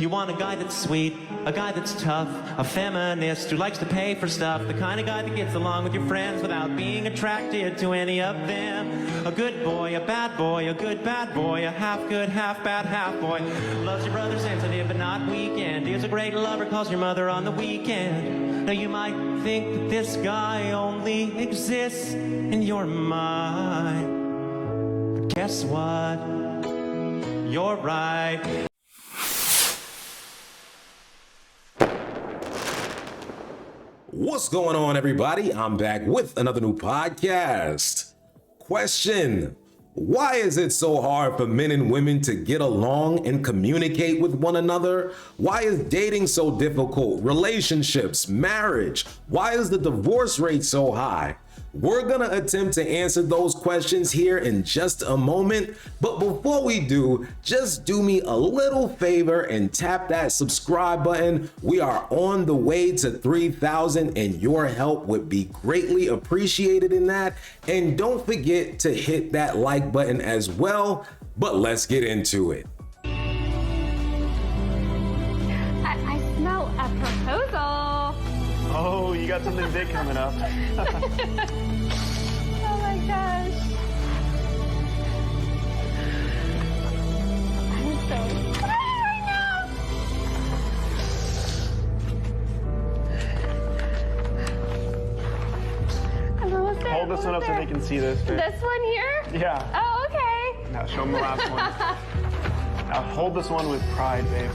You want a guy that's sweet, a guy that's tough, a feminist who likes to pay for stuff, the kind of guy that gets along with your friends without being attracted to any of them. A good boy, a bad boy, a good bad boy, a half good, half bad, half boy. Loves your brother, sensitive but not weekend. Is a great lover, calls your mother on the weekend. Now you might think that this guy only exists in your mind, but guess what? You're right. What's going on, everybody? I'm back with another new podcast. Question: why is it so hard for men and women to get along and communicate with one another? Why is dating so difficult? Relationships, marriage, why is the divorce rate so high? We're gonna attempt to answer those questions here in just a moment, but before we do, just do me a little favor and tap that subscribe button. We are on the way to 3,000 and your help would be greatly appreciated in that. And don't forget to hit that like button as well, but let's get into it. I smell a proposal. Oh, you got something big coming up. Oh my gosh. I'm so excited right now. I'm almost there. Hold this one up so they can see this. Babe. This one here? Yeah. Oh, okay. Now show them the last one. Now hold this one with pride, babe.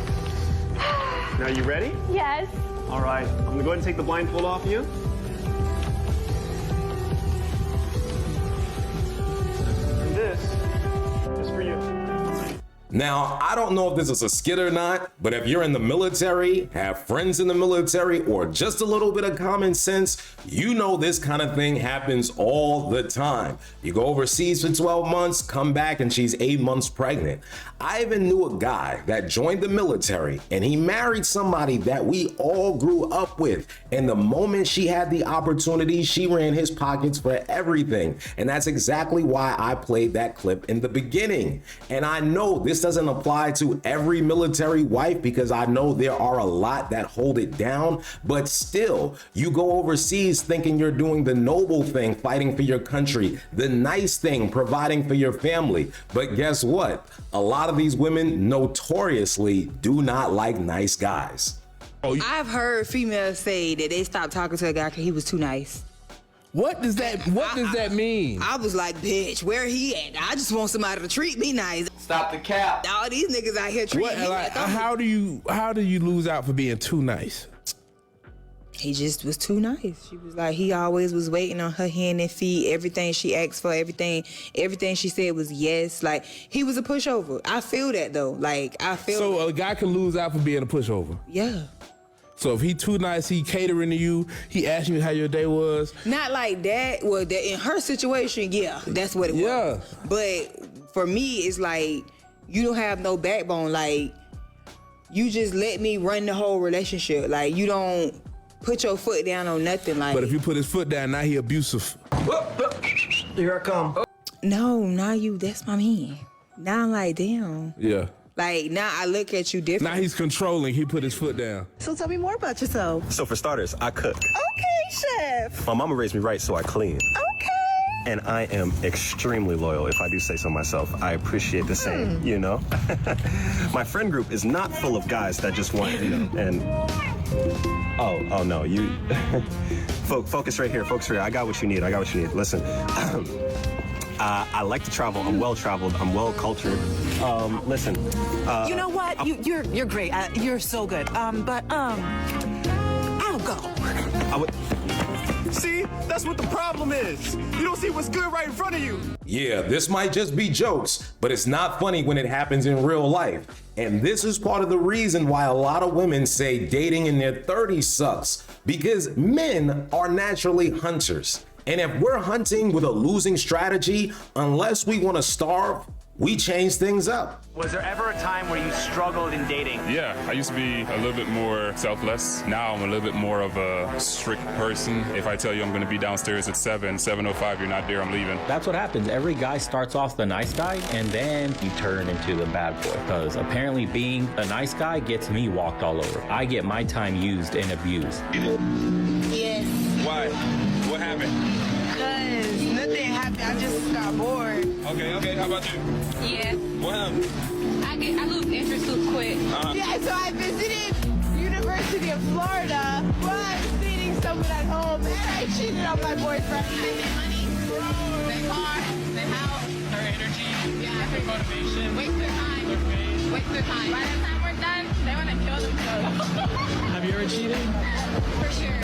Now you ready? Yes. All right. I'm gonna go ahead and take the blindfold off you. And this is for you. Now, I don't know if this is a skit or not, but if you're in the military, have friends in the military, or just a little bit of common sense, you know this kind of thing happens all the time. You go overseas for 12 months, come back, and she's 8 months pregnant. I even knew a guy that joined the military, and he married somebody that we all grew up with. And the moment she had the opportunity, she ran his pockets for everything. And that's exactly why I played that clip in the beginning. And I know this doesn't apply to every military wife because I know there are a lot that hold it down, but still, you go overseas thinking you're doing the noble thing, fighting for your country, the nice thing, providing for your family. But guess what? A lot of these women notoriously do not like nice guys. I've heard females say that they stopped talking to a guy because he was too nice. What does that mean? I was like, bitch, where he at? I just want somebody to treat me nice. Stop the cap. All these niggas out here treating me like how do you lose out for being too nice? He just was too nice. She was like, he always was waiting on her hand and feet. Everything she asked for, everything she said was yes. Like, he was a pushover. I feel that though. Like, I feel. So a guy can lose out for being a pushover. Yeah. So if he too nice, he catering to you, he asking you how your day was. Not like that. Well, in her situation, yeah, that's what it was. But for me, it's like, you don't have no backbone. Like, you just let me run the whole relationship. Like, you don't put your foot down on nothing. Like, but if you put his foot down, now he abusive. Here I come. No, now that's my man. Now I'm like, damn. Yeah. Like, now I look at you different. Now he's controlling. He put his foot down. So tell me more about yourself. So for starters, I cook. Okay, chef. My mama raised me right, so I clean. Okay. And I am extremely loyal, if I do say so myself. I appreciate the same, you know? My friend group is not full of guys that just want, and... Oh no, you... Focus right here, I got what you need, Listen, I like to travel, I'm well-traveled, I'm well-cultured. Listen, you know what? You're great. You're so good. But I'll go. See? That's what the problem is. You don't see what's good right in front of you. Yeah, this might just be jokes, but it's not funny when it happens in real life. And this is part of the reason why a lot of women say dating in their 30s sucks, because men are naturally hunters. And if we're hunting with a losing strategy, unless we want to starve, we change things up. Was there ever a time where you struggled in dating? Yeah, I used to be a little bit more selfless. Now I'm a little bit more of a strict person. If I tell you I'm going to be downstairs at 7:05, you're not there, I'm leaving. That's what happens. Every guy starts off the nice guy, and then you turn into the bad boy. Because apparently being a nice guy gets me walked all over. I get my time used and abused. Yes. Why? What happened? Because nothing happened. I just got bored. Okay, how about you? Yeah. What happened? I lose interest too quick. Yeah, so I visited University of Florida while I was dating someone at home, and I cheated on my boyfriend. Their money, their car, their house, their energy, their motivation. Waste their time. Waste their time. By the time we're done, they want to kill themselves. Have you ever cheated? For sure.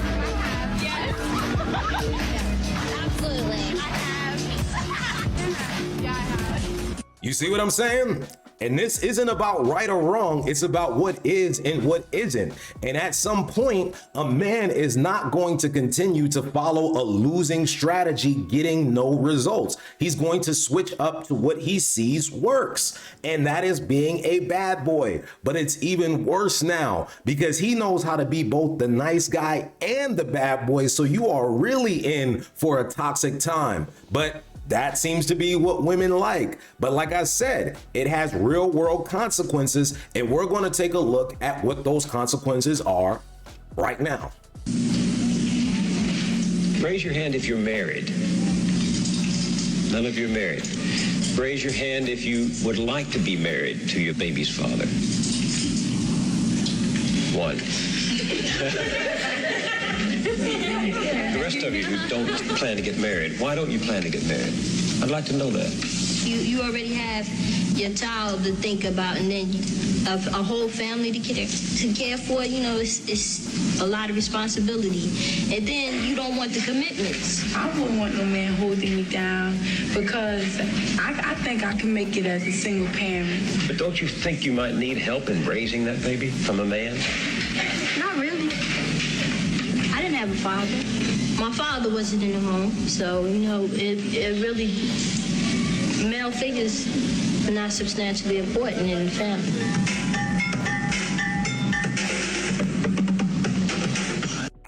Yes. Absolutely. I have. Yeah, I have. You see what I'm saying? And this isn't about right or wrong, it's about what is and what isn't. And at some point, a man is not going to continue to follow a losing strategy getting no results. He's going to switch up to what he sees works, and that is being a bad boy. But it's even worse now because he knows how to be both the nice guy and the bad boy, so you are really in for a toxic time. But that seems to be what women like. But like I said, it has real world consequences, and we're going to take a look at what those consequences are right now. Raise your hand if you're married. None of you are married. Raise your hand if you would like to be married to your baby's father. One. The rest of you who don't plan to get married, why don't you plan to get married? I'd like to know that. You already have your child to think about, and then a whole family to care for. You know, it's a lot of responsibility. And then you don't want the commitments. I wouldn't want no man holding me down because I think I can make it as a single parent. But don't you think you might need help in raising that baby from a man? Not really. I didn't have a father. My father wasn't in the home, so, you know, it really, male figures are not substantially important in the family.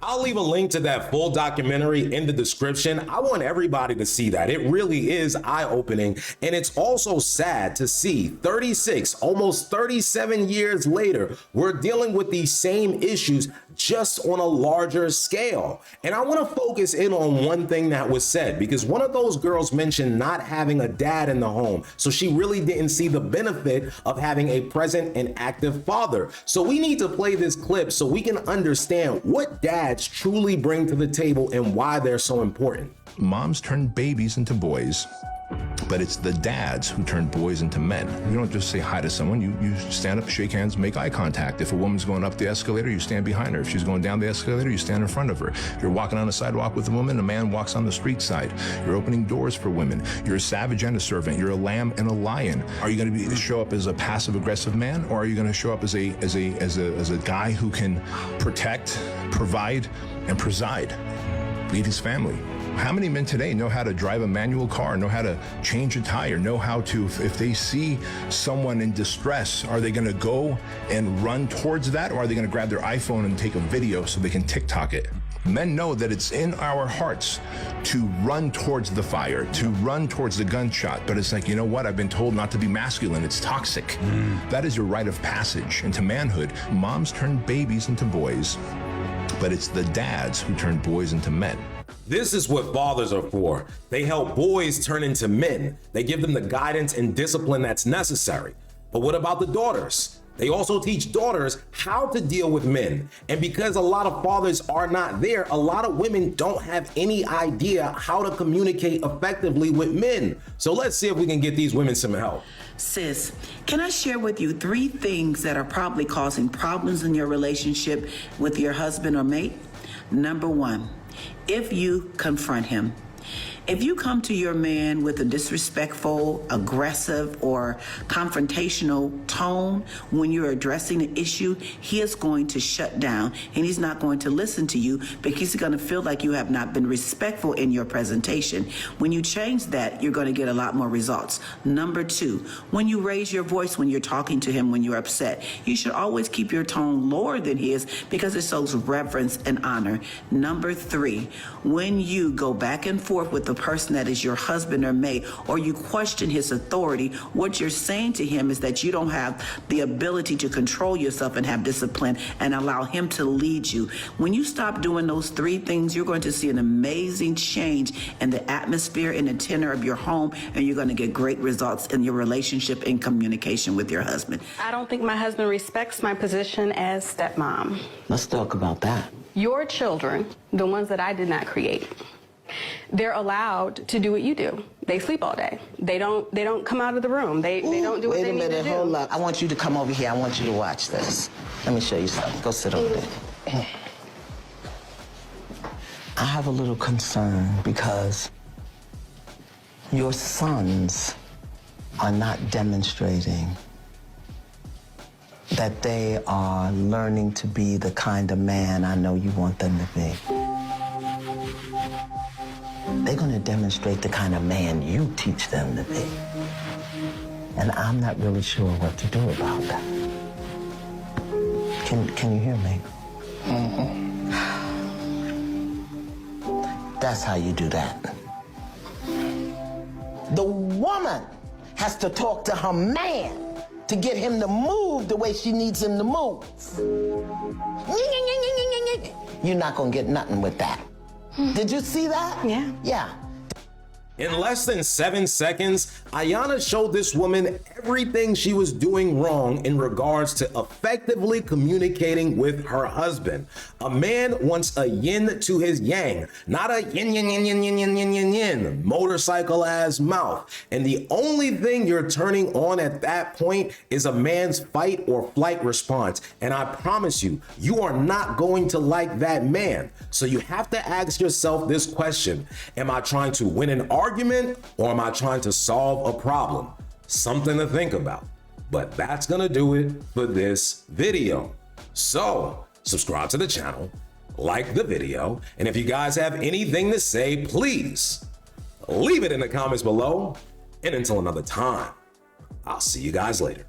I'll leave a link to that full documentary in the description. I want everybody to see that. It really is eye-opening, and it's also sad to see 36, almost 37 years later, we're dealing with these same issues just on a larger scale. And I want to focus in on one thing that was said, because one of those girls mentioned not having a dad in the home, so she really didn't see the benefit of having a present and active father. So we need to play this clip so we can understand what dads truly bring to the table and why they're so important. Moms turn babies into boys, but it's the dads who turn boys into men. You don't just say hi to someone, you stand up, shake hands, make eye contact. If a woman's going up the escalator, you stand behind her. If she's going down the escalator, you stand in front of her. You're walking on a sidewalk with a woman, a man walks on the street side. You're opening doors for women. You're a savage and a servant. You're a lamb and a lion. Are you going to show up as a passive aggressive man, or are you going to show up as a guy who can protect, provide, and preside, lead his family? How many men today know how to drive a manual car, know how to change a tire, know how to, if they see someone in distress, are they going to go and run towards that, or are they going to grab their iPhone and take a video so they can TikTok it? Men know that it's in our hearts to run towards the fire, to run towards the gunshot, but it's like, you know what? I've been told not to be masculine. It's toxic. That is your rite of passage into manhood. Moms turn babies into boys, but it's the dads who turn boys into men. This is what fathers are for. They help boys turn into men. They give them the guidance and discipline that's necessary. But what about the daughters? They also teach daughters how to deal with men. And because a lot of fathers are not there, a lot of women don't have any idea how to communicate effectively with men. So let's see if we can get these women some help. Sis, can I share with you 3 things that are probably causing problems in your relationship with your husband or mate? Number 1, if you confront him. If you come to your man with a disrespectful, aggressive, or confrontational tone when you're addressing an issue, he is going to shut down and he's not going to listen to you because he's going to feel like you have not been respectful in your presentation. When you change that, you're going to get a lot more results. Number 2, when you raise your voice when you're talking to him when you're upset, you should always keep your tone lower than his because it shows reverence and honor. Number 3, when you go back and forth with the person that is your husband or mate, or you question his authority, what you're saying to him is that you don't have the ability to control yourself and have discipline and allow him to lead you. When you stop doing those 3 things, you're going to see an amazing change in the atmosphere and the tenor of your home, and you're going to get great results in your relationship and communication with your husband. I don't think my husband respects my position as stepmom. Let's talk about that. Your children, the ones that I did not create, they're allowed to do what you do. They sleep all day. They don't come out of the room. They don't do what they need to do. Wait a minute, hold up. I want you to come over here. I want you to watch this. Let me show you something. Go sit over there. I have a little concern because your sons are not demonstrating that they are learning to be the kind of man I know you want them to be. They're going to demonstrate the kind of man you teach them to be. And I'm not really sure what to do about that. Can you hear me? Mm-hmm. That's how you do that. The woman has to talk to her man to get him to move the way she needs him to move. You're not gonna get nothing with that. Did you see that? Yeah. Yeah. In less than 7 seconds, Ayanna showed this woman everything she was doing wrong in regards to effectively communicating with her husband. A man wants a yin to his yang, not a yin, yin, yin, yin, yin, yin, yin, yin, yin, motorcycle ass mouth. And the only thing you're turning on at that point is a man's fight or flight response. And I promise you, you are not going to like that man. So you have to ask yourself this question: am I trying to win an argument, or am I trying to solve a problem? Something to think about. But that's gonna do it for this video. So subscribe to the channel, like the video, and if you guys have anything to say, please leave it in the comments below. And until another time, I'll see you guys later.